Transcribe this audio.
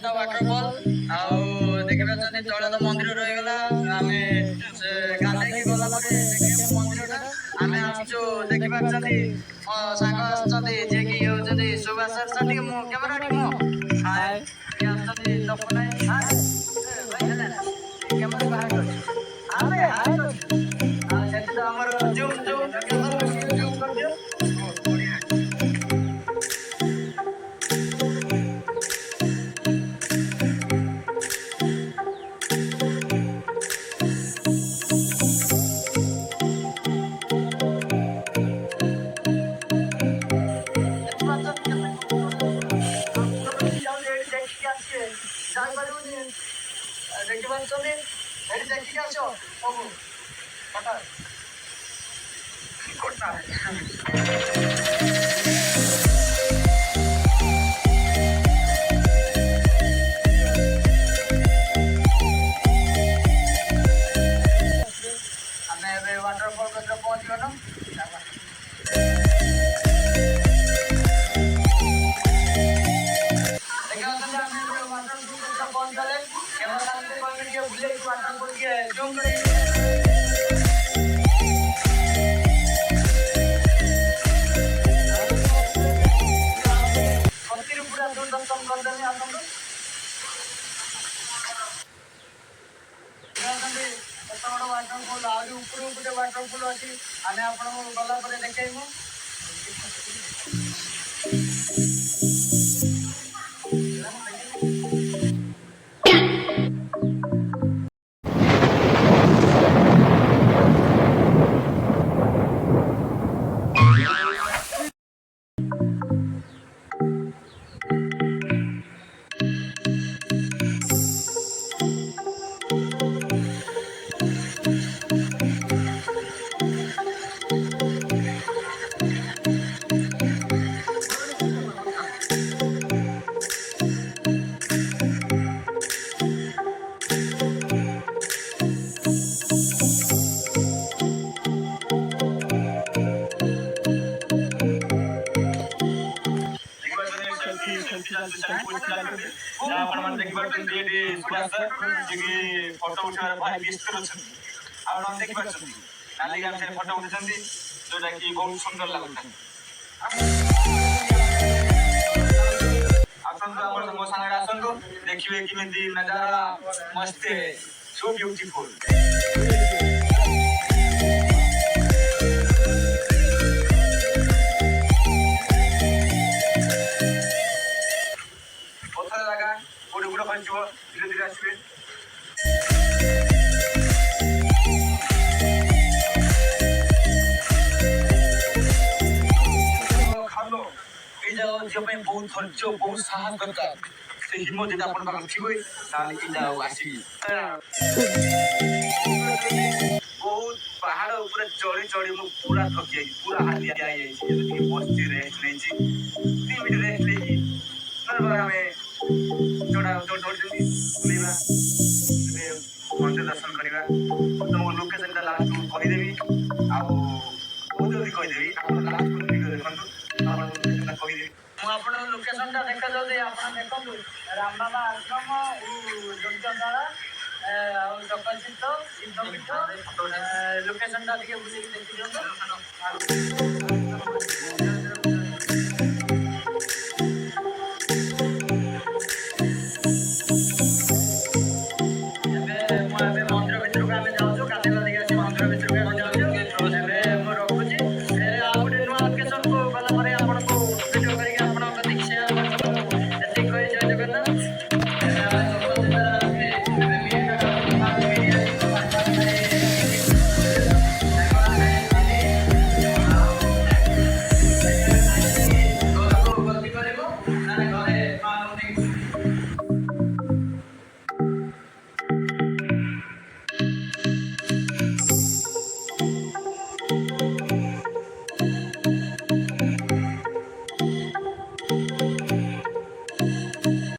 Achyuta waterfall ଆଉ ଦେଖିପାରୁଛନ୍ତି ତଳେ ତ ମନ୍ଦିର ରହିଗଲା। ଆମେ ଗାଧେଇକି ଗଲା ପରେ ଦେଖିବା ମନ୍ଦିରଟା। ଆମେ ଆସୁଛୁ ଦେଖିପାରୁଛନ୍ତି ମୋ ସାଙ୍ଗ ଆସୁଛନ୍ତି ଯିଏକି ହେଉଛନ୍ତି ସୁବାସ ସାର୍। ଟିକେ ମୁଁ କ୍ୟାମେରା ଟିକେ ମୁଁ ହାଏ ଇଏ ଆସୁଛନ୍ତି ତପନ ହାଏ ଭାଇ ହେଲା କ୍ୟାମେରା ବାହାରେ ଅଛି ଆମେ ହାଏ କରୁଛୁ। ଆଉ ସେଠି ତ ଆମର ଜୁମ୍ ଜୁମ୍ ଜୁମ୍ କରିଦିଅ। ଦେଖିପାରୁଛନ୍ତି ଏଠି ଦେଖିକି ଆସ ସବୁ କଟା କଟା ଆମେ ଏବେ ୱାଟରଫଲ୍ କତିରେ ପହଞ୍ଚିଗଲୁ। ୱାଟରଫଲ୍ ଆହୁରି ଉପରକୁ ଗୋଟେ ୱାଟରଫଲ୍ ଅଛି ଆମେ ଆପଣଙ୍କୁ ଗଲା ପରେ ଦେଖେଇବୁ। ଆପଣମାନେ ଦେଖିପାରୁଛନ୍ତି ଏଠି ସୁବାସ ସାର୍ ଯିଏକି ଫଟୋ ଉଠାଇବାର ଭାରି ବ୍ୟସ୍ତ ଅଛନ୍ତି। ଆପଣ ଦେଖିପାରୁଛନ୍ତି ନାଲି ଗାମୁଛାରେ ଫଟୋ ଉଠୁଛନ୍ତି ଯୋଉଟାକି ବହୁତ ସୁନ୍ଦର ଲାଗୁଥାଏ। ଆସନ୍ତୁ ଆପଣ ମୋ ସାଙ୍ଗରେ ଆସନ୍ତୁ ଦେଖିବେ କେମିତି ନଜାରା ମସ୍ତ ସୋ ବ୍ୟୁଟିଫୁଲ। धीरे धीरे आसवे खालो ये बहुत धैर्य बहुत साहस दरकार से हिम्मत जो आप थे आसी बहुत पहाड़ ऊपर चढ़ी चढ़ी मु पूरा थकी पूरा हालिया बस रेस्ट नहीं 3 मिनट रेस्ट लेकी चढ़ा बुलेवा मंदिर दर्शन करवा तुमको लोकेशन लास्ट कहीदेवी आउ बहुत जल्दी कहीदेवी आप लास्ट वीडियो देखो कहीदेवी मुझे लोकेशन देखा जाऊ देखो रामबाबा आश्रम जोगचंदाला जगसिद्ध सिद्धपीठ लोकेशन बुले देखी दिखाँ